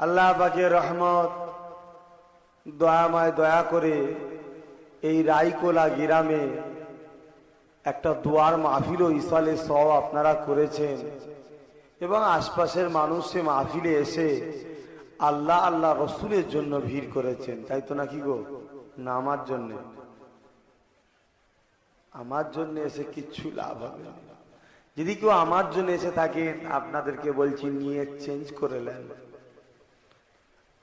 আল্লাহ পাকের রহমত দয়াময় দয়া করে এই রাইকোলা গ্রামে একটা দোয়ার মাহফিল ও ইসালে সওয়াব আপনারা করেছেন এবং আশপাশের মানুষ সে মাহফিলে এসে আল্লাহ আল্লাহ রসুলের জন্য ভিড় করেছেন, তাই তো নাকি গো? না আমার জন্য এসে কিচ্ছু লাভ হবে না। যদি কেউ আমার জন্য এসে থাকেন আপনাদেরকে বলছি নিয়ে চেঞ্জ করে নেন।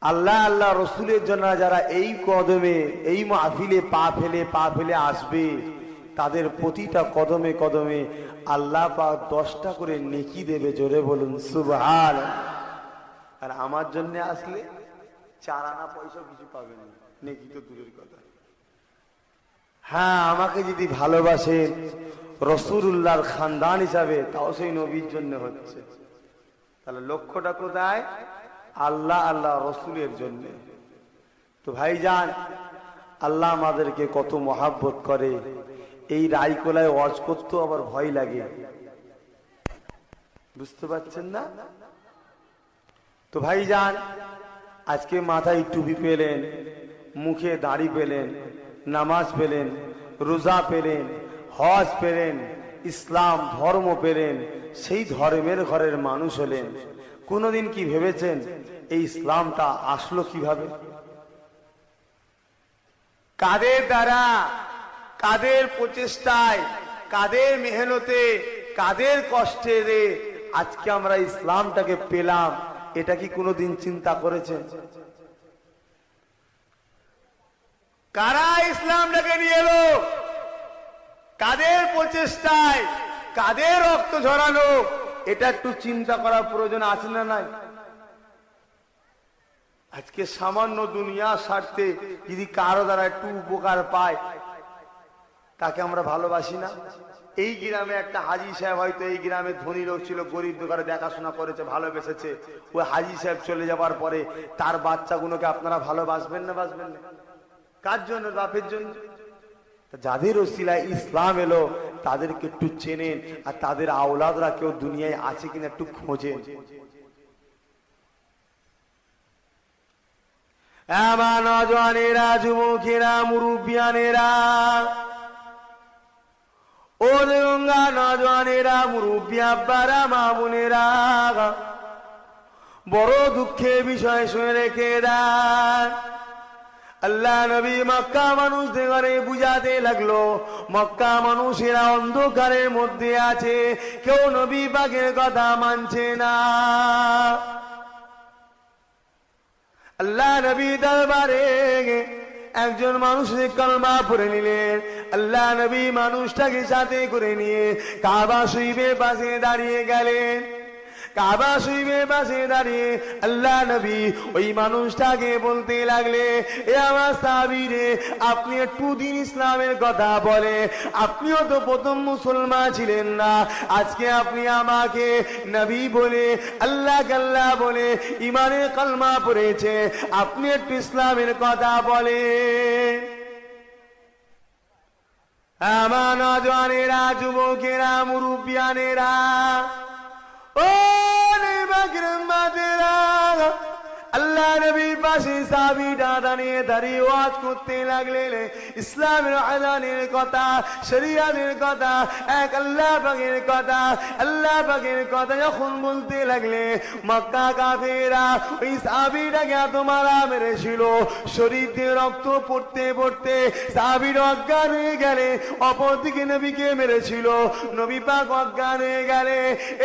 আল্লাহ আল্লাহ রসুলের জন্য যারা এই কদমে এই মাহফিলে পা ফেলে আসবে তাদের প্রতিটা কদমে কদমে আল্লাহ পাক 10টা করে নেকি দেবে। জোরে বলুন সুবহানাল্লাহ। আর আমার জন্য আসলে 4 আনা পয়সা কিছু পাবেন না, নেকি তো দূরের কথা। হ্যাঁ, আমাকে যদি ভালোবাসেন রাসূলুল্লাহর খানদান হিসাবে, তাও সেই নবীর জন্য হচ্ছে। তাহলে লক্ষ্যটা কোথায়? আল্লাহ আল্লাহ রসুলের জন্য। তো ভাইজান, আল্লাহ আমাদেরকে কত মহাব্বত করে। এই রাইকোলায় ওয়াজ করতেও আবার ভয় লাগে, বুঝতে পারছেন না? তো ভাইজান, আজকে মাথায় টুপি পেলেন, মুখে দাড়ি পেলেন, নামাজ পেলেন, রোজা পেলেন, হজ পেলেন, ইসলাম ধর্ম পেলেন, সেই ধর্মের ঘরের মানুষ হলেন। কোনদিন কি ভেবেছেন এই ইসলামটা আসলো কিভাবে? কাদের দ্বারা, কাদের প্রচেষ্টায়, কাদের মেহনতে, কাদের কষ্টে রে আজকে আমরা ইসলামটাকে পেলাম? এটা কি কোনোদিন চিন্তা করেছেন? কারা ইসলামটাকে নিয়ে এলো? কাদের প্রচেষ্টায়, কাদের রক্ত ঝরানো? এটা একটু চিন্তা করার প্রয়োজন আছে না নাই? আজকে সামান্য দুনিয়া স্বার্থে যদি কারো দ্বারা একটু উপকার পায় তাকে আমরা ভালোবাসি না? এই গ্রামে একটা হাজি সাহেব, হয়তো এই গ্রামে ধনী লোক ছিল, গরিব দোকানে দেখাশোনা করেছে, ভালোবেসেছে, ওই হাজি সাহেব চলে যাবার পরে তার বাচ্চাগুলোকে আপনারা ভালোবাসবেন না? বাসবেন না? কার জন্য? বাপের জন্য। যাদের ওসিলায় ইসলাম এলো তাদেরকে একটু চেনেন, আর তাদের আওলাদরা কেউ দুনিয়ায় আছে কিনা একটু খোঁজেন। আমার নওজওয়ানেরা, যুবকেরা, মুরব্বিয়ানেরা, ও গঙ্গা নওজওয়ানেরা, মুরব্বি আব্বারা, মা বোনেরা, বড় দুঃখের বিষয় শুনে রেখে দেন। আল্লাহ নবী মক্কা মানুষদের ঘরে বুঝাতে লাগলো, মক্কা মানুষেরা অন্ধকারের মধ্যে আছে, কেউ নবী পাকের কথা মানছে না। আল্লাহ নবী দরবারে একজন মানুষের কলমা পড়ে নিলেন। আল্লাহ নবী মানুষটাকে সাথে করে নিয়ে কাবা শরীফের পাশে দাঁড়িয়ে গেলেন। কাবা শরীফের পাশে দাঁড়িয়ে আল্লাহ নবী ওই মানুষটাকে বলতে লাগলে, এ আমার সাহাবীরে, আপনি একটু দিন ইসলামের কথা বলে, আপনিও তো প্রথম মুসলমান ছিলেন না, আজকে আপনি আমাকে নবী বলে, আল্লাহ আল্লাহ বলে ইমানের কলমা পড়েছে, আপনি একটু ইসলামের কথা বলে। আমার নওজওয়ানেরা, যুবকেরা, মুরব্বিয়ানেরা, ও আল্লাহ নবীর পাশে সাহাবীরা দাঁড়িয়ে দাঁড়িয়ে ওয়াজ করতে লাগলেন ইসলামের আযানের কথা, শরীয়তের কথা, এক আল্লাহ পাকের কথা। আল্লাহ পাকের কথা যখন বলতে লাগলে মক্কা কাফেররা ওই সাহাবীটাকে এত মারা মেরেছিল, শরীর দিয়ে রক্ত পড়তে পড়তে সাহাবীরা অজ্ঞান হয়ে গেলে, অপরদিকে নবীকে মেরেছিল, নবী পাক অজ্ঞান হয়ে গেলে।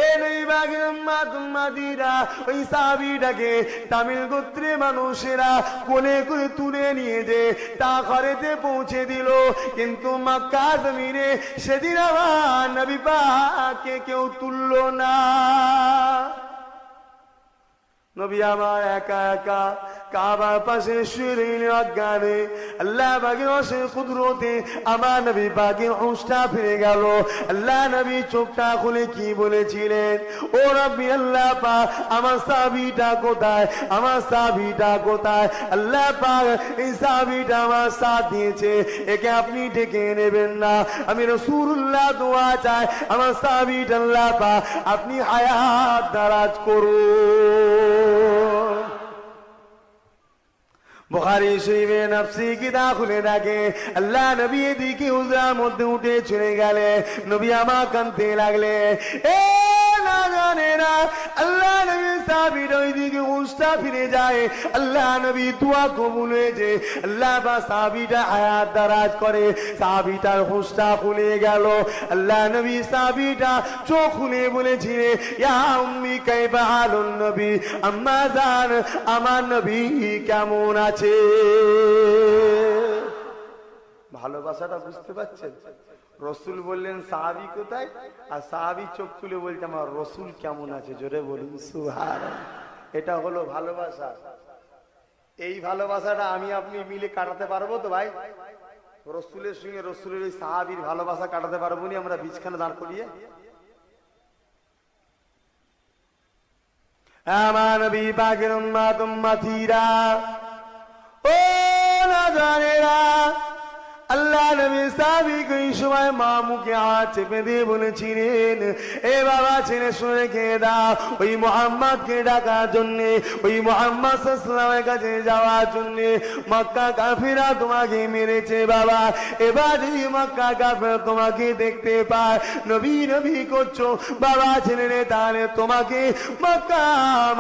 এ নবী পাকের উম্মতিরা ওই সাহাবীটাকে তামিল গোত্রে মানুষেরা কোলে করে তুলে নিয়ে যে তা ঘরেতে পৌঁছে দিল, কিন্তু মক্কা জমিনে সেদিন আমার নবী পাককে কেউ তুললো না। নবী আমার একা একা কাবার পাশে শুয়ে অজ্ঞানে, আল্লাহ পাকের অশেষ কুদরতে আমার নবী পাকের হুঁশটা ফিরে গেল। আল্লাহ নবী চোখটা খুলে কি বলেছিলেন? ও রব্বি আল্লাহ পাক, আমার সাহাবীটা কোথায়? আমার সাহাবীটা কোথায়? আল্লাহ পাক এই সাহাবীটা আমার সাথ দিয়েছে, একে আপনি ডেকে নেবেন না? আমি রাসূলুল্লাহ দোয়া চাই, আমার সাহাবীটা আল্লাহ পাক আপনি হায়াত দারাজ করুন। বুখারী শরীফে নফসি কিতাব খুলে দেখে আল্লাহ নবী এদিকে হুজরার মধ্যে উঠে চলে গেলে নবী আমার কাঁদতে লাগলে এ না জানে না আল্লাহ নবী সাহাবীর ওইদিকে উস্তা ফিরে যায় আল্লাহ নবী দোয়া কবুল হয়েছে আল্লাহ বা সাহাবীটা হায়াত দারাজ করে সাহাবীটার হুঁশটা খুলে গেল আল্লাহ নবী সাহাবীটা চোখ খুলে বলেছিলেন ইয়া উম্মি কাইফা হালুন নবী আম্মা জান আমার নবী কেমন আছে ভালোবাসাটা বুঝতে পারছেন রসুল বললেন সাহাবী কোথায় আর সাহাবী চোখ তুলে বলছে আমার রসুল কেমন আছে জোরে বলুন সুবহানাল্লাহ এটা হলো ভালোবাসা এই ভালোবাসাটা আমি আপনি মিলে কাটাতে পারবো তো ভাই রসুলের সঙ্গে রসুলের এই সাহাবীর ভালোবাসা কাটাতে পারবো নি আমরা বিছখানে দাঁড় করিয়ে আমার নবী পাকের উম্মত উম্মতিরা ও না জানেরা আল্লাহ নবী সাহাবী কই সময় মা মুখে হাত চেপে দিয়ে বলেছিলেন এ বাবা ছেলে শুনে রেখে দাও ওই মুহাম্মদকে ডাকার জন্য ওই মুহাম্মদ সাল্লাল্লাহু আলাইহি কাছে যাওয়ার জন্য মক্কা কাফিরা তোমাকে মেরেছে বাবা এবার যদি মক্কা কাফিরা তোমাকে দেখতে পায় নবী নবী করছো বাবা ছেলে রে তাহলে তোমাকে মক্কা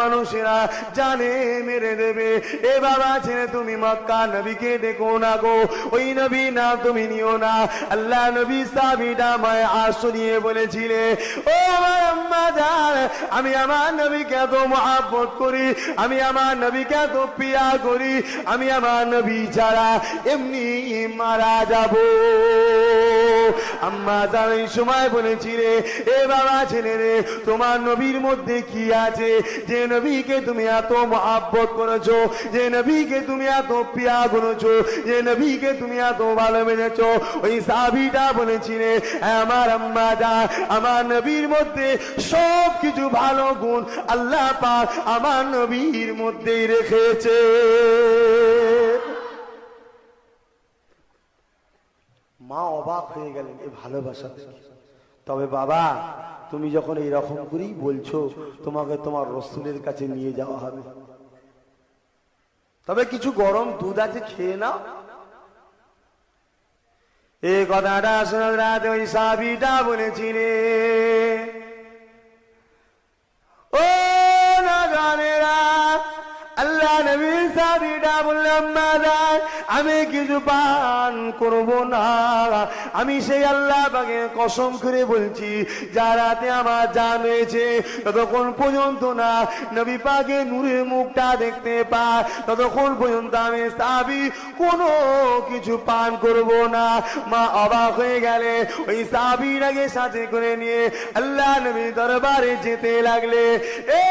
মানুষেরা জানে মেরে দেবে এ বাবা ছেলে তুমি মক্কা নবীকে দেখো না গো ওই নবী না তুমি নিও না আল্লাহ নবী সাহাবীটা মায় আসরিয়ে বলেছিলেন ও আমার আম্মা জান আমি আমার নবীকে এত মহব্বত করি আমি আমার নবীকে এত প্রিয় করি আমি আমার নবী ছাড়া এমনি মারা যাব আম্মা জান এই সময় বলেছিলেন এ বাবা ছেলে রে তোমার নবীর মধ্যে কি আছে যে নবীকে তুমি এত মহব্বত করেছো যে নবীকে তুমি এত প্রিয় করেছো যে নবীকে তুমি এত ভালোবেসেছো ওই সাহাবীটা বলেছিলেন আমার আম্মা জান আমার নবীর মধ্যে সব কিছু ভালো গুণ আল্লাহ পাক আমার নবীর মধ্যেই রেখেছে মা অবাক হয়ে গেলেন এই ভালোবাসা তবে বাবা তুমি যখন এই রকম করেই বলছো তোমাকে তোমার রসুলের কাছে নিয়ে যাওয়া হবে তবে কিছু গরম দুধ আছে খেয়ে নাও এই কথাটা শোনার রাতে ওই সাহাবীটা বলেছিলেন ও না জানেরা আল্লাহ নবী সাহাবীটা বললাম না আমি কিছু পান করব না আমি সেই আল্লাহ পাকের কসম করে বলছি যারাতে আমার জান হয়েছে ততক্ষণ পর্যন্ত না নবী পাকের নূরের মুখটা দেখতে পায় ততক্ষণ পর্যন্ত আমি সাহাবী কোনো কিছু পান করব না মা অবাক হয়ে গেলে ওই সাহাবীটাকে সাথে করে নিয়ে আল্লাহ নবী দরবারে যেতে লাগলে এ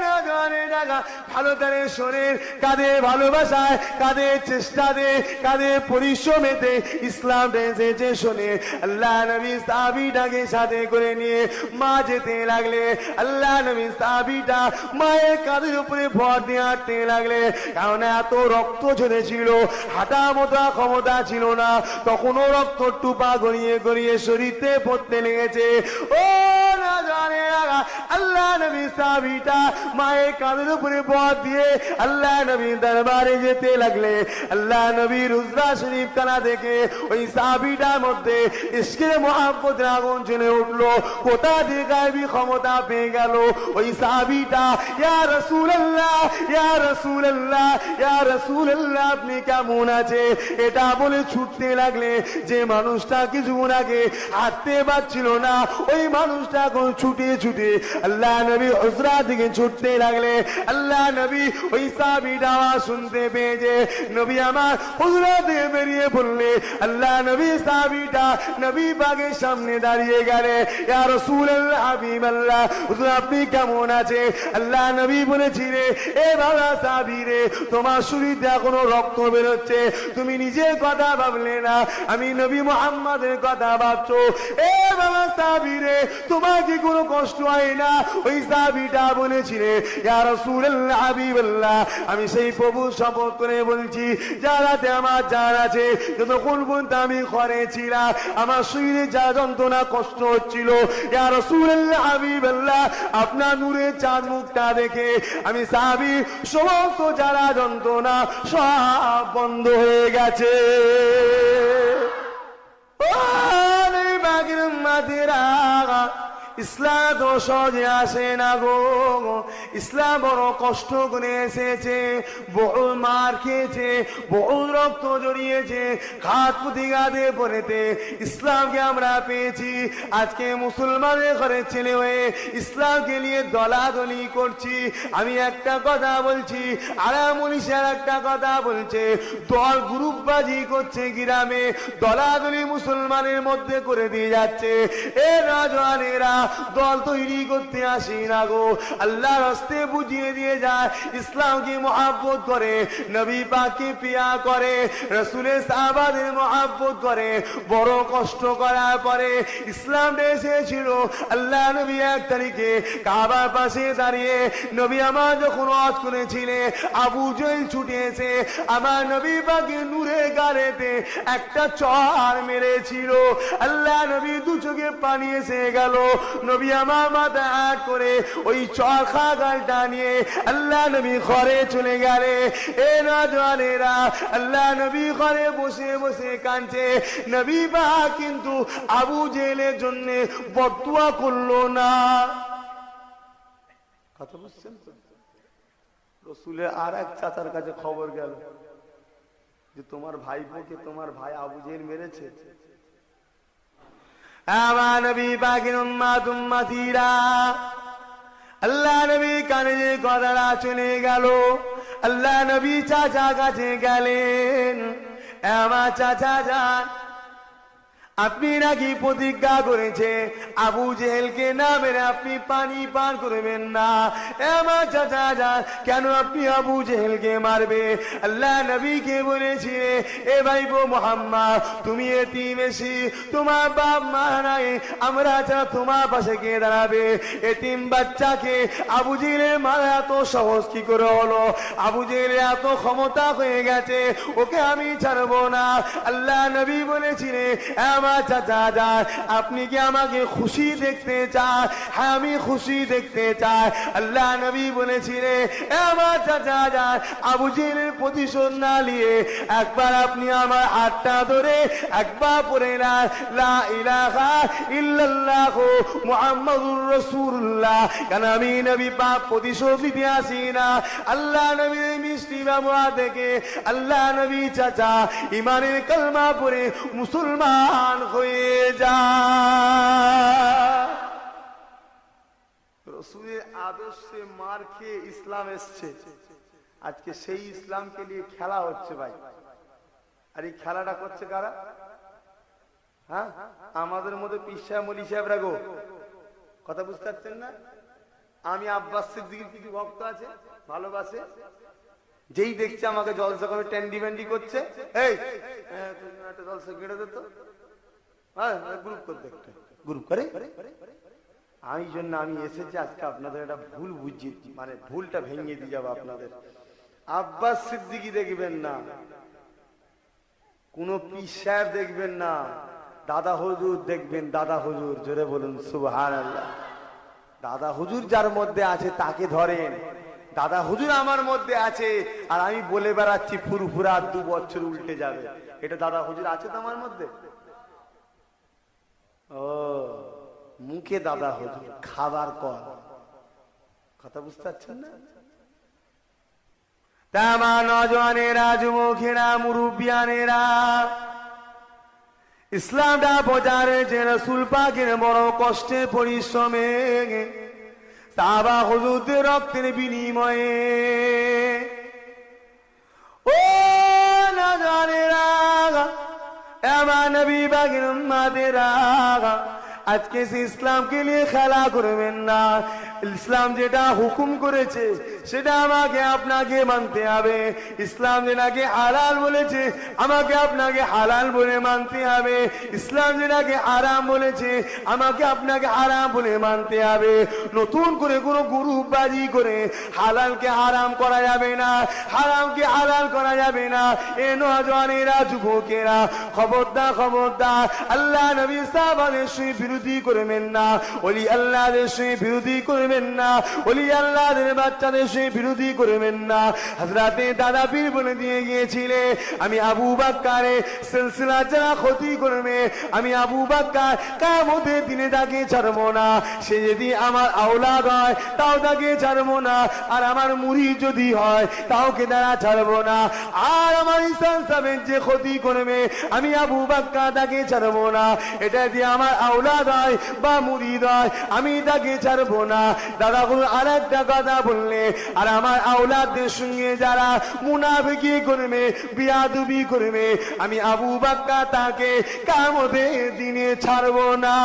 না জানে জায়গা ভালো করে শোনেন কাদের ভালোবাসায় কাদের চেষ্টাতে কাদের পরিশ্রমেতে ইসলাম এসেছে শোনে আল্লাহ নবী সাহাবীটাকে সাথে করে নিয়ে মা যেতে লাগলে আল্লাহ নবী সাহাবীটা মায়ের কাঁধের উপরে ভর দিয়ে হাঁটতে লাগলে কারণ এত রক্ত ঝরেছিল হাঁটার মতো ক্ষমতা ছিল না তখনও রক্ত টুপা গড়িয়ে গড়িয়ে শরীরে পড়তে লেগেছে ও না জানে আল্লাহ নবী সাহাবীটা মায়ের কাঁধের উপরে ভর দিয়ে আল্লাহ নবী দরবারে যেতে লাগলে আল্লাহ নবীর হুজরা শরীফ খানা দেখে ওই সাহাবীটার মধ্যে ইশকের মুহাব্বতের আগুন জ্বলে উঠলো কোথা থেকে গায়বী ক্ষমতা পেয়ে গেল ওই সাহাবীটা ইয়া রাসূলুল্লাহ ইয়া রাসূলুল্লাহ ইয়া রাসূলুল্লাহ আপনি কেমন আছে এটা বলে ছুটতে লাগলে যে মানুষটা কিছুক্ষণ আগে হাঁটতে পারছিল না ওই মানুষটা এখন ছুটে ছুটে আল্লাহ নবী হুজরা দিকে ছুটতে লাগলে আল্লাহ নবী ওই সাহাবীটা আওয়াজ শুনতে পেয়েছে নবী আমার হুজরা দিয়ে বেরিয়ে পড়লে আল্লাহ নবী সাহাবীটা নবী পাকের সামনে দাঁড়িয়ে গেলে ইয়া রাসূলুল্লাহ হাবিবাল্লাহ হুজুর আপনি কেমন আছে আল্লাহ নবী বলেছিলেন এ বাবা সাহাবী রে তোমার শরীরে এখনো রক্ত বের হচ্ছে তুমি নিজের কথা ভাবলে না আমি নবী মুহাম্মদের কথা ভাবছো এ বাবা সাহাবী রে তোমার কি কোনো কষ্ট হয় হয় না। ওই সাহাবীটা বলেছিলেন, ইয়া রাসূলুল্লাহ হাবিবাল্লাহ, আমি সেই প্রভু শপথ করে বলছি, যারাতে আমার জান আছে, যতক্ষণ পর্যন্ত আমি ঘরে ছিলাম আমার শরীরে যা যন্ত্রণা কষ্ট হচ্ছিল, ইয়া রাসূলুল্লাহ হাবিবাল্লাহ, আপনার নূরের চাঁদ মুখটা দেখে আমি সাহাবী সমস্ত যারা যন্ত্রণা সব বন্ধ হয়ে গেছে। ও বাগির মাদিরা, ইসলাম তো সহজে আসে না গো, ইসলাম বড় কষ্ট করে এসেছে, বহু মার খেয়েছে, বহু রক্ত জড়িয়েছে, ঘাত প্রতিঘাতে পড়েতে ইসলামকে আমরা পেয়েছি। আজকে মুসলমানের ঘরের ছেলে হয়ে ইসলামকে নিয়ে দলাদলি করছি। আমি একটা কথা বলছি, আর মনীষার একটা কথা বলছে, দল গ্রুপবাজি করছে গ্রামে, দলাদলি মুসলমানের মধ্যে করে দিয়ে যাচ্ছে। এ রাজওয়ানেরা দল তৈরি করতে আসি না গো, আল্লাহ রাস্তে বুঝিয়ে দিয়ে যায়, ইসলামকে মহব্বত করে, নবী পাককে পিয়া করে, রাসূলের সাহাবাদের মহব্বত করে। বড় কষ্ট করার পরে ইসলাম এসেছিল। আল্লাহ নবী 1 তারিখে কাবার পাশে দাঁড়িয়ে নবী আমার যখন ওয়াজ করেছিলেন, আবু জেহেল ছুটে এসে আমার নবী পাকের নূরে গালেতে একটা চড় মেরেছিল। আল্লাহ নবী দু চোখে পানি এসে গেল। নবী আমার মাথা হাত করে ওই চরখা গালটা নিয়ে আল্লাহ নবী ঘরে চলে গেলে। এ নওজওয়ানেরা, আল্লাহ নবী ঘরে বসে বসে কাঁদছে। নবী পাক কিন্তু আবু জেহেলের জন্য বদদুয়া করলো না। কথা বুঝছেন তো? রাসূলের আর এক চাচার কাছে খবর গেল যে তোমার ভাইপোকে তোমার ভাই আবু জেহেল মেরেছে। আমার নবী পাকের উম্মত উম্মতিরা, আল্লাহ নবী কানে যে কথাটা চলে গেল, আল্লাহ নবী চাচা কাছে গেলেন, আমার চাচা যান, আপনি নাকি প্রতিজ্ঞা করেছে আবু জেহেলকে না মেরে আপনি পানি পান করবেন না। আমার চাচা যান, কেন আপনি আবু জেহেলকে মারবে? আল্লাহ নবীকে বলেছে, এ ভাইপো মুহাম্মদ, তুমি এতিম এসি, তোমার বাপ মা নাই, আমরা ছাড়া তোমার পাশে কে দাঁড়াবে? এতিম বাচ্চাকে আবু জেহেলের মারা এত সহজ কি করে হলো? আবু জেহেলের এত ক্ষমতা হয়ে গেছে, ওকে আমি ছাড়বো না। আল্লাহ নবী বলেছিলেন, আমার চাচা যান, আপনি কি আমাকে খুশি দেখতে চান? হ্যাঁ, আমি খুশি দেখতে চাই। আল্লাহ নবী বলেছিলেন, আমার চাচা যান, আবু জেহেলের প্রতিশোধ না নিয়ে একবার আপনি আমার হাতটা ধরে একবার পড়ে না লা ইলাহা ইল্লাল্লাহ মুহাম্মাদুর রাসূলুল্লাহ, কেন আমি নবী পাক প্রতিশোধ নিতে আসি না। আল্লাহ নবীর মিষ্টি ব্যবহার দেখে আল্লাহ নবী চাচা ইমানের কালমা পড়ে মুসলমান হয়ে যায়। রাসূলের আদর্শে মার খেয়ে ইসলাম এসছে। আজকে সেই ইসলামকে নিয়ে খেলা হচ্ছে ভাই। আর এই খেলাটা করছে কারা? হ্যাঁ, আমাদের মধ্যে পীর সাহেব মলি সাহেবরা গো। কথা বুঝতে পারছেন না? আমি আব্বাস সিদ্দিকীর কিছু ভক্ত আছে, ভালোবাসে, যেই দেখছে আমাকে জলসা করে ট্যান্ডি ব্যান্ডি করছে, এই তুমি একটা জলসা কেটে দে তো, গ্রুপ করতে, গ্রুপ করে। আমি জন্য আমি এসেছি আজকে আপনাদের একটা ভুল বুঝিয়ে, মানে ভুলটা ভেঙে দিয়ে যাবো আপনাদের। আব্বাস সিদ্দিকী দেখবেন না, কোন পীর সাহেব দেখবেন না, দাদা হুজুর দেখবেন। দাদা হুজুর, জোরে বলুন সুবহানাল্লাহ। দাদা হুজুর যার মধ্যে আছে তাকে ধরেন। দাদা হুজুর আমার মধ্যে আছে আর আমি বলে বেড়াচ্ছি ফুরফুরা 2 বছর উল্টে যাবে, এটা দাদা হুজুর আছে তো আমার মধ্যে? ও মুখে দাদা হুজুর, খাবার কর। কথা বুঝতে পারছেন না? তামা নওজওয়ানেরা, যুবকেরা, মুরব্বিয়ানেরা, ইসলামটা প্রচারে যে রাসূল পাকের বড় কষ্টে পরিশ্রমে সাহাবা হুজুরদের রক্তের বিনিময়ে, ও নওজওয়ানেরা, আমার নবী পাকের উম্মতেরা, আজকে সে ইসলামকে নিয়ে খেলা করবেন না। ইসলাম যেটা হুকুম করেছে সেটা আমাকে আপনাকে মানতে হবে। ইসলাম যেটাকে হালাল বলেছে আমাকে আপনাকে হালাল বলে মানতে হবে। ইসলাম যেটাকে হারাম বলেছে আমাকে আপনাকে হারাম বলে মানতে হবে। নতুন করে কোনো গ্রুপবাজি করে হালালকে হারাম করা যাবে না, হারামকে হালাল করা যাবে না। এ নওজওয়ানেরা, যুবকেরা, খবরদার খবরদার, আল্লাহ নবী সাহাবাদের সঙ্গে বিরোধী করবেন না, ওলি আল্লাহদের সঙ্গে বিরোধী করবেন না, ওলি আল্লাহদের বাচ্চাদের সঙ্গে বিরোধী করবেন না। হযরতে দাদা পীর বলে দিয়ে গিয়েছিলে, আমি আবু বকরের সিলসিলা যারা ক্ষতি করবে, আমি আবু বকর কিয়ামতের দিনে তাকে ছাড়বো না। সে যদি আমার আওলাদ হয় তাও তাকে ছাড়বো না, আর আমার মুরিদ যদি হয় তাওকে তারা ছাড়বো না। আর আমার ইসলাম সাহেবের যে ক্ষতি করবে আমি আবু বকর তাকে ছাড়বো না। এটা দিয়ে আমার আওলাদ হয় বা মুরিদ হয় আমি তাকে ছাড়বো না। দাদাগুলো আর একটা কথা বললে, আর আমার আওলাদদের সঙ্গে যারা মুনাফিকি করবে, বিয়াদবি করবে, আমি আবু বকর তাকে কিয়ামতের দিনে ছাড়বো না।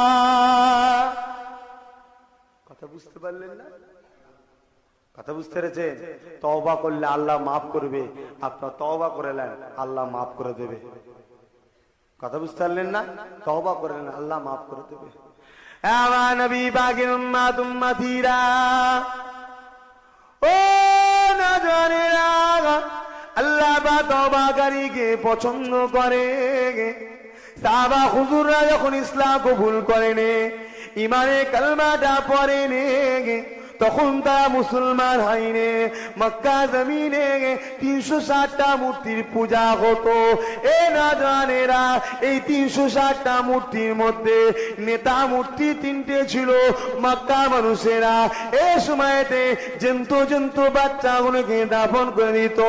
কথা বুঝতে পারলেন না? কথা বুঝতে পেরেছেন? তওবা করলে আল্লাহ মাফ করবে, আপনার তওবা করেলেন আল্লাহ মাফ করে দেবে। কথা বুঝতে পারলেন না? তওবা করেন আল্লাহ মাফ করে দেবে। আমার নবী পাকের উম্মত উম্মতিরা, ও নওজওয়ানেরা, আল্লাহ বা তওবাকারীকে পছন্দ করে। সাহাবা হুজুররা যখন ইসলাম কবুল করেন, ইমানে কালমাটা পড়েন, তখন তারা মুসলমান হয়নি। মক্কা জমিনে 360টা মূর্তির পূজা হতো। এ নওজওয়ানেরা, এই 360টা মূর্তির মধ্যে নেতা মূর্তি 3টে ছিল। মক্কা মানুষেরা এই সময়তে জন্ত বাচ্চাগুলোকে দাফন করে দিত।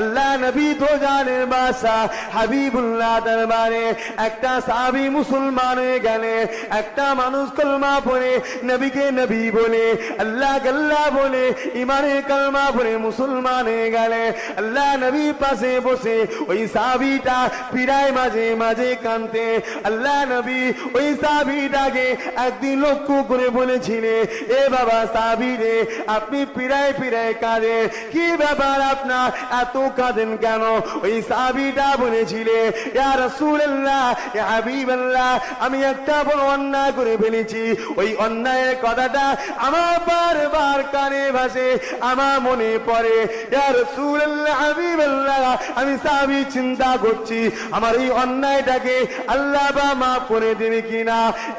আল্লাহ নবী তো জানের বাদশা হাবিবুল্লাহ দরবারে একটা সাহাবী মুসলমান হয়ে গেলে, একটা মানুষ কলমা পড়ে নবীকে নবী বলে, আল্লাহ আল্লাহ বলে, ইমানে কালমা পড়ে মুসলমান হয়ে গেলে, আল্লাহ নবী পাশে বসে ওই সাহাবীটা পিড়ায় মাঝে মাঝে কাঁদতে। আল্লাহ নবী ওই সাহাবীটাকে একদিন লক্ষ্য করে বলেছিলেন, এ বাবা সাহাবী রে, আপনি পিড়ায় পিড়ায় কাঁদেন, কি ব্যাপার আপনার এত কাঁদেন কেন? ওই সাহাবীটা বলেছিলেন, ইয়া রাসূলুল্লাহ, ইয়া হাবিবাল্লাহ, আমি একটা বড় অন্যায় করে ফেলেছি। ওই অন্যায়ের কথাটা আমার বারবার কানে ভাসে, আমার মনে পড়ে। ইয়া রাসূলুল্লাহ, হাবিবাল্লাহ, আমি সাহাবী চিন্তা করছি আমার এই অন্যায়টাকে আল্লাহ বা মাফ করে দেবে কিনা।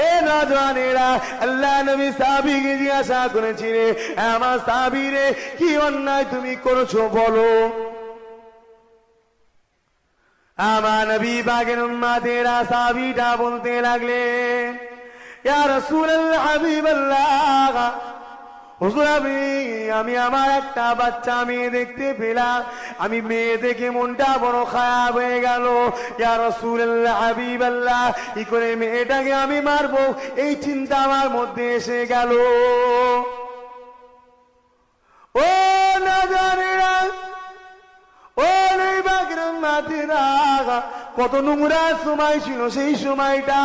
এ নওজওয়ানেরা, আল্লাহ নবী সাহাবীকে জিজ্ঞাসা করেছিলেন, আমার সাহাবী রে, কি অন্যায় তুমি করেছো বলো। আমার নবী পাকের উম্মতেরা সাহাবীটা বলতে লাগলেন, ইয়া রাসূলুল্লাহ, হাবিবাল্লাহ, হুজুর আমি আমার একটা বাচ্চা মেয়ে দেখতে পেলাম, আমি মেয়ে দেখে মনটা বড় খারাপ হয়ে গেল। ইয়া রাসূলুল্লাহ, হাবিবাল্লাহ, কি করে মেয়েটাকে আমি মারবো এই চিন্তা আমার মধ্যে এসে গেল। ও নওজওয়ানেরা, ও মাতিরা, কত নোংরা সময় ছিল সেই সময়টা।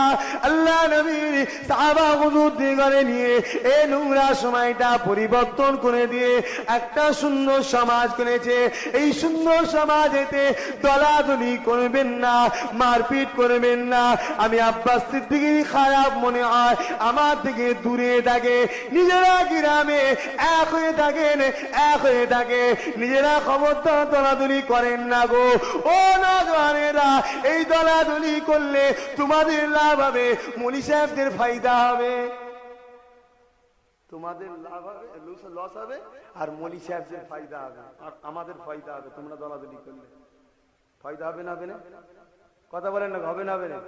আল্লাহ নবীর সাহাবা হুজুরদের ঘরে নিয়ে এই নোংরা সময়টা পরিবর্তন করে দিয়ে একটা সুন্দর সমাজ করেছে। এই সুন্দর সমাজেতে দলাদলি করবেন না, মারপিট করবেন না। আমি আব্বাস সিদ্দিকী খারাপ মনে হয় আমার থেকে দূরে থাকে, নিজেরা গ্রামে এক হয়ে থাকেন, এক হয়ে থাকে, নিজেরা খবরদার দলাদলি করেন না গো। ও নওজওয়ানেরা, এই দলাদলি করলে তোমাদের লাভ হবে, মৌলী সাহেবদের ফায়দা হবে। তোমাদের লাভ হবে, লস হবে, আর মৌলী সাহেবদের ফায়দা হবে, আর আমাদের ফায়দা হবে। তোমরা দলাদলি করলে ফায়দা হবে না? হবে না? কথা বলেন না, হবে না? হবে না?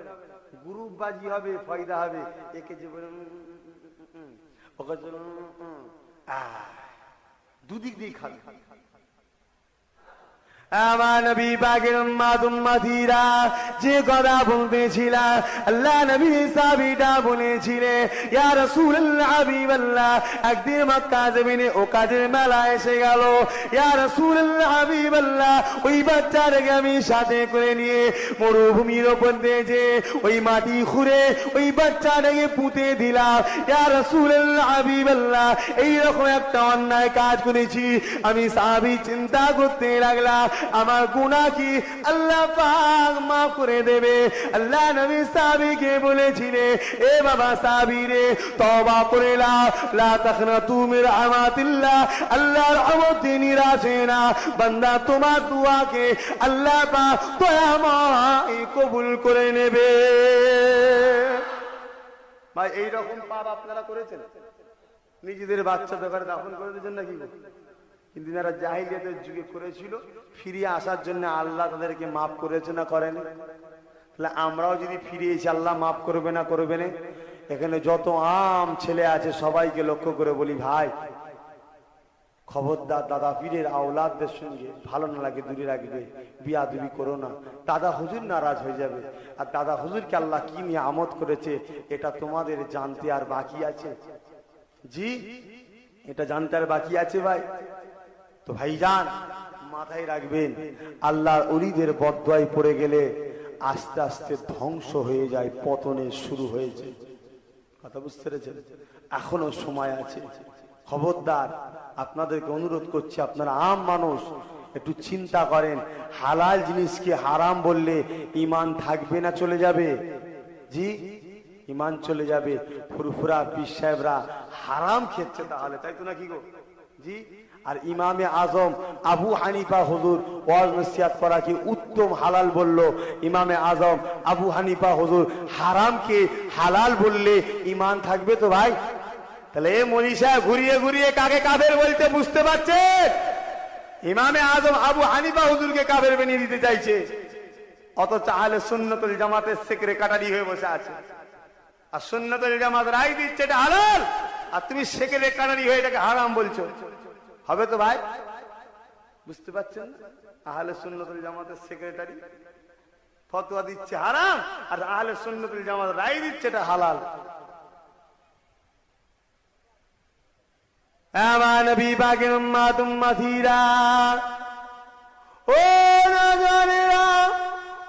গ্রুপ বাজি হবে, ফায়দা হবে। একে যে দুদিক দিয়ে খাবে। আমার নবী পাকের উম্মত উম্মতিরা যে কথা বলতেছিলেন, আল্লাহ নবী সাহাবীরা বলেছিলেন, ইয়া রাসূলুল্লাহ হাবিবাল্লাহ, একদিন মক্কা জমিনে ও কাজের মেলা এসে গেল। ইয়া রাসূলুল্লাহ হাবিবাল্লাহ, ওই বাচ্চাটাকে আমি সাথে করে নিয়ে মরুভূমির ওপর দিয়ে যে ওই মাটি খুঁড়ে ওই বাচ্চাটাকে পুঁতে দিলাম। ইয়া রাসূলুল্লাহ হাবিবাল্লাহ, এইরকম একটা অন্যায় কাজ করেছি। আমি সাহাবী চিন্তা করতে লাগলাম, আমার গুনাহ কি আল্লাহ পাক মাফ করে দেবে? আল্লাহ নবী সাহাবীকে বলেছিলেন, এ বাবা সাহাবী রে, তওবা করে নাও, লা তাখনাতু মির রাহমাতিল্লাহ, আল্লাহর রহমতে নিরাশ হয়ো না। বান্দা তোমার দুআকে আল্লাহ পাক দয়াময় কবুল করে নেবে। ভাই এইরকম পাপ আপনারা করেছেন? নিজেদের বাচ্চা দোকানে দাফন করে দিয়েছেন নাকি? কিন্তু যারা জাহিলিয়াতের যুগে করেছিল, ফিরে আসার জন্য আল্লাহ তাদেরকে মাফ করেছে না করেনি? তাহলে আমরাও যদি ফিরে এসে আল্লাহ মাফ করবে না করবে না? এখানে যত আম ছেলে আছে সবাইকে লক্ষ্য করে বলি, ভাই খবরদার দাদা পীরের আওলাদদের সঙ্গে ভালো না লাগে দূরে রাখবে, বিয়াদবি করো না, দাদা হুজুর নারাজ হয়ে যাবে। আর দাদা হুজুরকে আল্লাহ কি নিয়ে আমত করেছে এটা তোমাদের জানতে আর বাকি আছে। জি, এটা জানতে আর বাকি আছে ভাই। তো ভাইজান মাথায় রাখবেন, আল্লাহর ওলিদের বদদোয়ায় পড়ে গেলে আস্তে আস্তে ধ্বংস হয়ে যায়, পতনের শুরু হয়েছে। কথা বুঝতে পেরেছেন? এখনো সময় আছে। খবরদার আপনাদেরকে অনুরোধ করছি, আপনারা আম মানুষ একটু চিন্তা করেন, হালাল জিনিসকে হারাম বললে ঈমান থাকবে না চলে যাবে? জি, ঈমান চলে যাবে। ফুরফুরা পীর সাহেবরা হারাম খেচ্ছে তাহলে, তাই তো নাকি গো? জি। আর ইমামে আজম আবু হানিফা হুজুর ওয়াজ নসিহত করাকে উত্তম হালাল বলল। ইমামে আজম আবু হানিফা হুজুর হারামকে হালাল বললে ঈমান থাকবে তো ভাই? তাহলে এ মনীষা ঘুরিয়ে ঘুরিয়ে কাকে কাফের বলতে বুঝতে পারছেন? ইমামে আজম আবু হানিফা হুজুরকে কাফের বানিয়ে দিতে চাইছে, অথচ আহলে সুন্নাতুল জামাতের সেক্রেটারি হয়ে বসে আছে। আর সুন্নাতুল জামাত রায় দিচ্ছে এটা হালাল, আর তুমি সেক্রেটারি হয়ে এটাকে হারাম বলছো। হবে তো ভাই? বুঝতে পারছেন? আহলে সুন্নাতুল জামাতের সেক্রেটারি ফতোয়া দিচ্ছে হারাম, আর আহলে সুন্নাতুল জামাত রায় দিচ্ছে এটা হালাল। আমার নবী পাকের উম্মত উম্মতিরা, ও নজরেরা,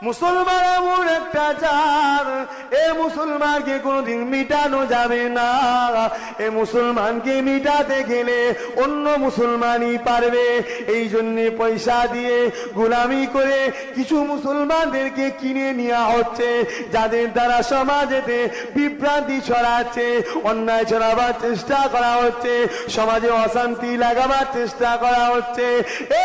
মুসলমান এমন একটা জাত, এ মুসলমানকে কোনদিন মিটানো যাবে না। এ মুসলমানকে মিটাতে গেলে অন্য মুসলমানই পারবে। এই জন্য পয়সা দিয়ে গোলামি করে কিছু মুসলমানদেরকে কিনে নেওয়া হচ্ছে, যাদের দ্বারা সমাজেতে বিভ্রান্তি ছড়াচ্ছে, অন্যায় ছড়াবার চেষ্টা করা হচ্ছে, সমাজে অশান্তি লাগাবার চেষ্টা করা হচ্ছে।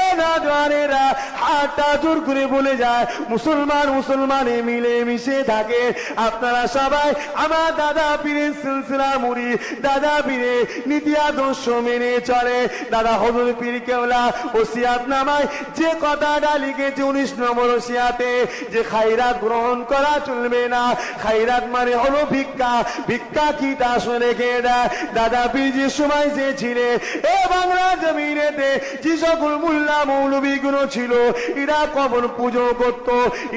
এ নজরেরা হাতটা জোর করে বলে যায়, মুসলমানে মিলে মিশে থাকে। আপনারা সবাই আমার দাদা পীরের সিলসিলা মুড়ি, দাদা পীরে নীতি আদর্শ মেনে চলে। দাদা হুজুর পীর কেবলা ওসিয়াত নামায় যে কথাটা লিখেছে 19 নম্বর ওসিয়াতে, যে খায়রাত গ্রহণ করা চলবে না। খায়রাত মানে হলো ভিক্ষা। ভিক্ষা কি তা শুনে খেয়ে দেয়। দাদা পীর যে সময় যে ছিলেন, এ বাংলা জমিনেতে যে সকল মোল্লা মৌলবী গুলো ছিল, এরা কবর পুজো করত,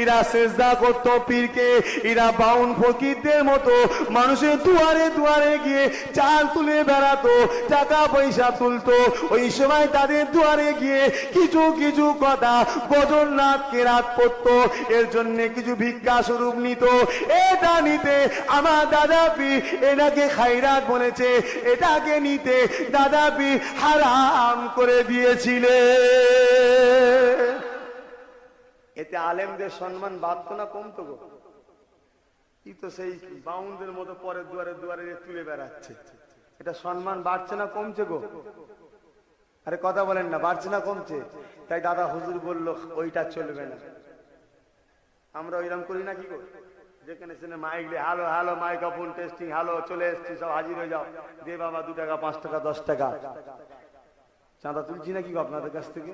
এরা সেজদা করত পীরকে, এরা বাউন ফকিরদের মতো মানুষের দুয়ারে দুয়ারে গিয়ে চাল তুলে বেড়াতো, টাকা পয়সা তুলতো। ওই সময় তাদের দুয়ারে গিয়ে কিছু কিছু কথা গজল নাথ কেরাত করতো, এর জন্য কিছু ভিক্ষা স্বরূপ নিত। এটা নিতে আমার দাদা পীর এটাকে খায়রাত বলেছে, এটাকে নিতে দাদা পীর হারাম করে দিয়েছিলেন। এতে আলেমদের সম্মান বাড়তো না কমতো গো? ই তো সেই বাউন্ডের মতো পরে দুয়ারে দুয়ারে তুলে বেড়াচ্ছে, এটা সম্মান বাড়ছে না কমছে গো? আরে কথা বলেন না, বাড়ছে না কমছে? তাই দাদা হুজুর বলল ওইটা চলবে না। আমরা ওইরকম করি না কি গো? যেখানে সেখানে মাইক দিয়ে hello hello, microphone testing, hello চলে এসছি, সব হাজির হয়ে যাও, দে বাবা 2 টাকা 5 টাকা 10 টাকা চাঁদা তুলছি নাকি গো আপনাদের কাছ থেকে?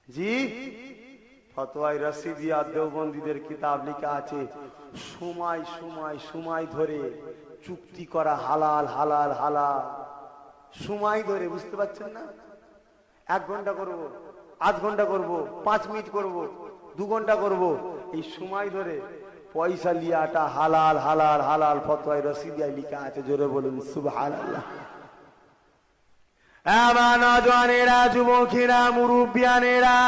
জি, ফতোয়ায় রশিদিয়া দেওবন্দীদের কিতাব লেখা আছে, সময় সময় সময় ধরে চুক্তি করা হালাল হালাল হালাল, সময় ধরে। বুঝতে পারছেন না? 1 ঘন্টা করবো, আধ ঘন্টা করব, 5 মিনিট করব, 2 ঘন্টা করব, এই সময় ধরে পয়সা লিয়াটা হালাল হালাল হালাল ফতোয়ায় রসিদিয়ায় লেখা আছে। জোরে বলুন সুবহানাল্লাহ। আমার নওজওয়ানেরা, যুবকেরা, মুরব্বিয়ানেরা,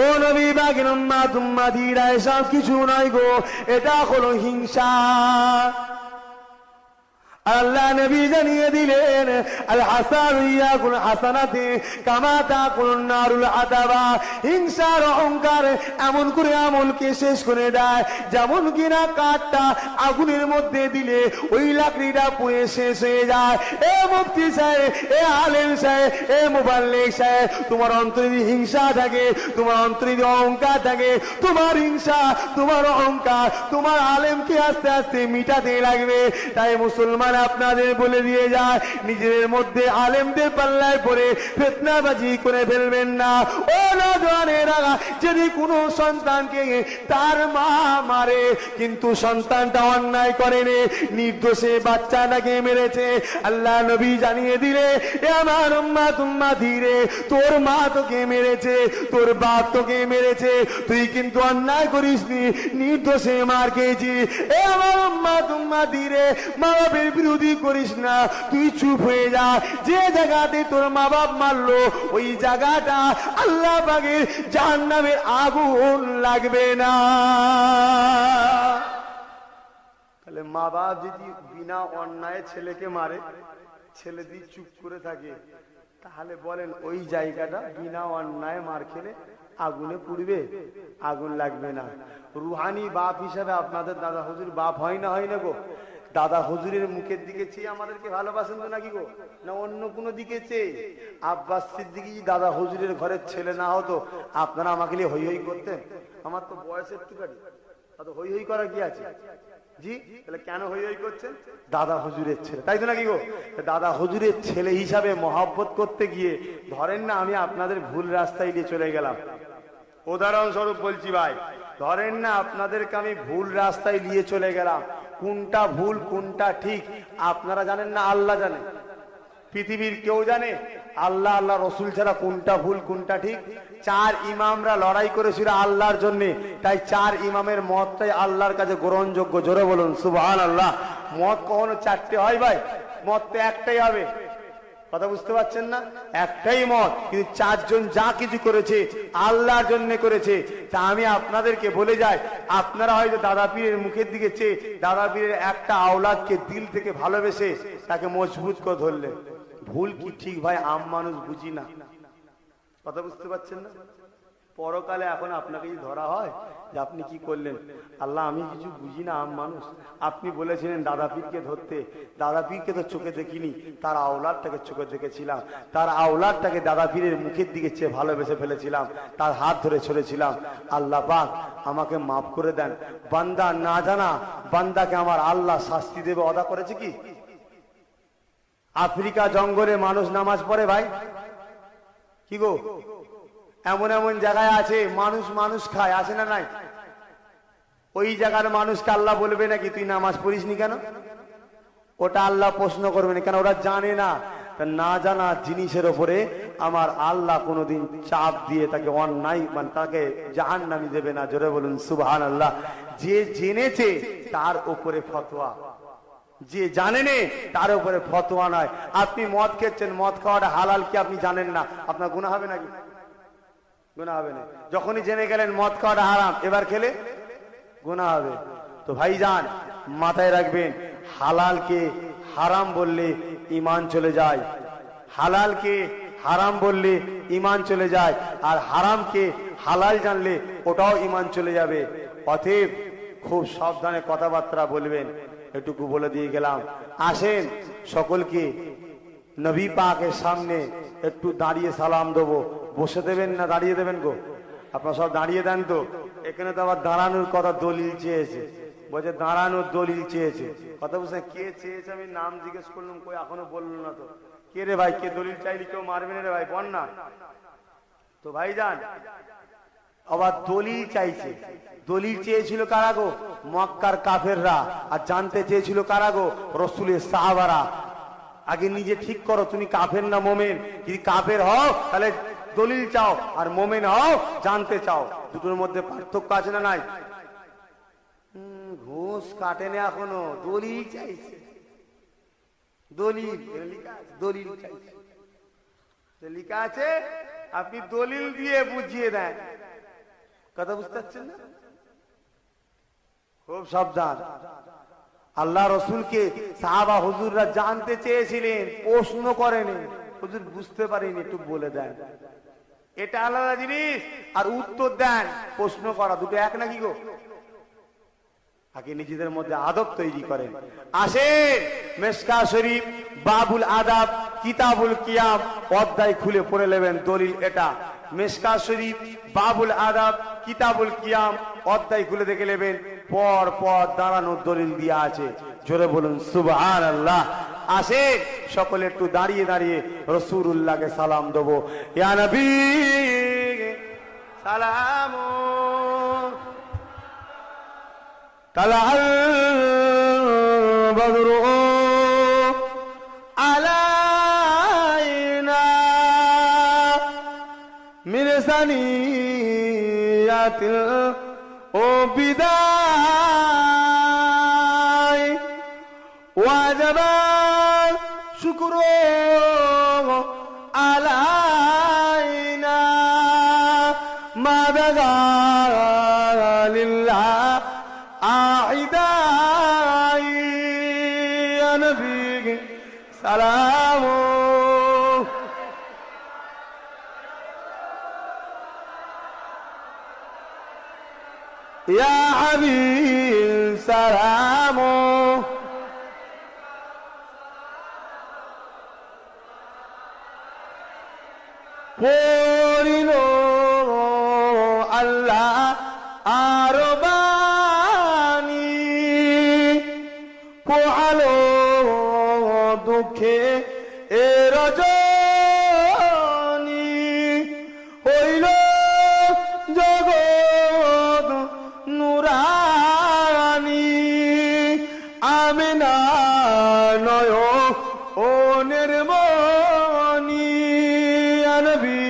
ও নবী পাকের উম্মত উম্মতিরা, এসব কিছু নয় গো, এটা হলো হিংসা। আল্লাহ নবী জানিয়ে দিলেন, আল হাসান ইয়াকুল হাসানাতি কামা তাকুল নারুল আতাবা। হিংসার অহংকার এমন করে আমলকে শেষ করে দেয়, যেমন কিনা কাঠটা আগুনের মধ্যে দিলে ওই লাকড়িটা পুড়ে শেষ হয়ে যায়। এ মুফতি সাহেব, এ আলেম সাহেব, এ মুবাল্লিগ সাহেব, তোমার অন্তরে যদি হিংসা থাকে, তোমার অন্তরে যদি অহংকার থাকে, তোমার হিংসা, তোমার অহংকার, তোমার আলেমকে আস্তে আস্তে মিটাতে লাগবে। তাই মুসলমান আপনাদের বলে দিয়ে যায়, নিজেদের মধ্যে আলেমদের পাল্লায় পড়ে ফিতনাবাজি করে ফেলবেন না। ও নওজওয়ানেরা, যদি কোনো সন্তানকে তার মা মারে কিন্তু সন্তানটা অন্যায় করেনি, নির্দোষে বাচ্চাটাকে মেরেছে, আল্লাহ নবী জানিয়ে দিলে, এ আমার উম্মত উম্মতিরে, তোর মা তোকে মেরেছে, তোর বাপ তোকে মেরেছে, তুই কিন্তু অন্যায় করিসনি, নির্দোষে মার খেয়েছি। এ আমার উম্মত উম্মতিরে, মা বাপের বিরোধী করিস না, তুই চুপ হয়ে যা। যে জায়গাতে তোর মা বাপ মারলো, ওই জায়গাটা আল্লাহ পাকের জাহান্নামের আগুন লাগবে না। তাহলে মা বাপ যদি বিনা অন্যায় ছেলেকে মারে, ছেলে যদি চুপ করে থাকে, তাহলে বলেন ওই জায়গাটা বিনা অন্যায় মার খেলে আগুনে পুড়বে? আগুন লাগবে না। রুহানি বাপ হিসাবে আপনাদের দাদা হুজুর বাপ হয় না, হয় না গো? দাদা হুজুরের মুখের দিকে চেয়ে আমাদেরকে ভালোবাসেন তো নাকি গো, না অন্য কোনো দিকে চেয়ে? আব্বাস সিদ্দিকী দাদা হুজুরের ঘরের ছেলে না হতো, আপনারা আমাকে নিয়ে হই হই করতেন? আমার তো বয়স একটুখানি, তো হই হই করার কি আছে? জি, তাহলে কেন হই হই করছেন? দাদা হুজুরের ছেলে, তাই তো নাকি গো? দাদা হুজুরের ছেলে হিসাবে মহব্বত করতে গিয়ে ধরেন না আমি আপনাদের ভুল রাস্তায় নিয়ে চলে গেলাম। উদাহরণস্বরূপ বলছি ভাই, ধরেন না আপনাদেরকে আমি ভুল রাস্তায় নিয়ে চলে গেলাম, কোনটা ভুল কোনটা ঠিক আপনারা জানেন না, আল্লাহ জানে। পৃথিবীর কেউ জানে? আল্লাহ, আল্লাহ রসুল ছাড়া কোনটা ভুল কোনটা ঠিক? 4 ইমামরা লড়াই করেছিল আল্লাহর জন্য, তাই 4 ইমামের মতটাই আল্লাহর কাছে গ্রহণযোগ্য। জোরে বলুন সুবহানাল্লাহ। মত কখনো 4টে হয় ভাই? মত তো একটাই হবে। কথা বুঝতে পারছেন না? একটাই মত, কিন্তু 4 জন যা কিছু করেছে আল্লাহর জন্য করেছে। তা আমি আপনাদেরকে বলে যাই, আপনারা হয়তো দাদা পীরের মুখের দিকে চেয়ে দাদা পীরের একটা আওলাদকে দিল থেকে ভালোবেসে তাকে মজবুত করে ধরলেন। ভুল কি ঠিক ভাই আম মানুষ বুঝি না। কথা বুঝতে পারছেন না? পরকালে এখন আপনাকে যদি ধরা হয় যে আপনি কি করলেন, আল্লাহ আমি কিছু বুঝি না, আম মানুষ, আপনি বলেছিলেন দাদা পীরকে ধরতে, দাদা পীরকে তো চোখে দেখিনি, তার আওলাদটাকে চোখে দেখেছিলাম, তার আওলাদটাকে দাদা পীরের মুখের দিকে চেয়ে ভালোবেসে ফেলেছিলাম, তার হাত ধরে ছড়েছিলাম, আল্লাহ পাক আমাকে মাফ করে দেন। বান্দা না জানা বান্দাকে আমার আল্লাহ শাস্তি দেবে, অদা করেছে কি? আফ্রিকা জঙ্গলে মানুষ নামাজ পড়ে ভাই, কি গো? এমন এমন জায়গায় আছে মানুষ মানুষ খায়, আছে না নাই? ওই জায়গার মানুষকে আল্লাহ বলবে নাকি তুই নামাজ পড়িসনি কেন? ওটা আল্লাহ প্রশ্ন করবে না, কেন? ওরা জানে না। না জানা জিনিসের উপরে আমার আল্লাহ কোনোদিন চাপ দিয়ে তাকে অন্যায় মানে তাকে জাহান্নামী দেবে না। জোরে বলুন সুবহানাল্লাহ। যে জেনেছে তার উপরে ফতোয়া, যে জানেনে তার উপরে ফতোয়া নয়। আপনি মদ খেচ্ছেন, মদ খাওয়াটা হালাল কি আপনি জানেন না, আপনার গুনাহ হবে নাকি? গুনাহ হবে না। যখনই জেনে গেলেন মদ খাওয়াটা হারাম, এবার খেলে গুনাহ হবে। তো ভাইজান মাথায় রাখবেন, হালালকে হারাম বললে ঈমান চলে যায়, হালালকে হারাম বললে ঈমান চলে যায়, আর হারামকে হালাল জানলে ওটাও ঈমান চলে যাবে। অতএব খুব সাবধানে কথাবার্তা বলবেন, এটুকু বলে দিয়ে গেলাম। আসেন সকলকে নবী পাকের সামনে একটু দাঁড়িয়ে সালাম দেবো। বসে দেবেন না দাঁড়িয়ে দেবেন গো? আপনারা সব দাঁড়িয়ে দেন তো। এখানে তো আবার দাঁড়ানোর কথা দলিল চেয়েছে, বলছে দাঁড়ানোর দলিল চেয়েছে। কথা বুঝছেন? কে চেয়েছে আমি নাম জিজ্ঞেস করলাম, কই এখনো বললো না তো। কে রে ভাই, কে দলিল চাইলি? কেউ মারবে না রে ভাই, বল না তো ভাইজান। আবার দলিল চাইছে, দলিল চেয়েছিল কারা গো? মক্কার কাফেররা। আর জানতে চেয়েছিল কারা গো? রাসূলের সাহাবারা। আগে নিজে ঠিক করো তুমি কাফের না মোমেন। যদি কাফের হও তাহলে দলিল চাও, আর মোমেন হও জানতে চাও। দুটোর মধ্যে পার্থক্য আছে না নাই? ঘুষ কাটেনি এখনো, দলিল চাইছে। দলিল দলিল চাইছে, লিখা আছে আপনি দলিল দিয়ে বুঝিয়ে দেন। কথা বুঝতে পারছেন না? খুব সাবধান। আল্লাহ রসুলকে সাহাবা হুজুররা জানতে চেয়েছিলেন, প্রশ্ন করেনি। হুজুর বুঝতে পারিনি, একটু বলে দেন। এটা আলাদা জিনিস, আর উত্তর দেন। প্রশ্ন করা দুটো এক নাকি গো? আগে নিজেদের মধ্যে আদব তৈরি করেন। আসেন মেশকা শরীফ বাবুল আদাব কিতাবুল কিয়াম অধ্যায় খুলে পড়ে নেবেন। দলিল এটা মেশকা শরীফ বাবুল আদাব কিতাবুল কিয়াম অধ্যায় খুলে দেখে নেবেন। পর পর দাঁড়ানোর দলিল দিয়া আছে। জোরে বলুন সুবহানাল্লাহ। আসেন সকলে একটু দাঁড়িয়ে দাঁড়িয়ে রাসূলুল্লাহকে সালাম দেবো। ইয়া নবী সালাম طلع البدر علينا من ثنيات البداء وجب شكر علينا ما بدا لله আইদাই ইয়া নবী সালাম ইয়া হাবিব সালাম পড়িল আল্লাহ আরো পোহালো দুঃখে এ রজনী হইল জগৎ নুরানি আমিনা নয় ও নির্মণি ইয়া নবী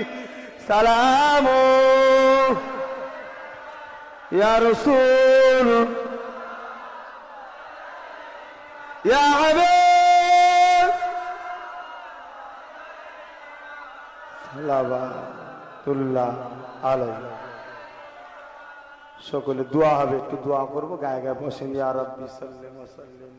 সালাম ইয়া রাসূল ইয়া হাবিব সাল্লাল্লাহু আলাইহি। সকলে দোয়া হবে, একটু দোয়া করবো। গায়ে গায়ে বসেন। ইয়া রাব্বি সাল্লি ওয়া সাল্লিম।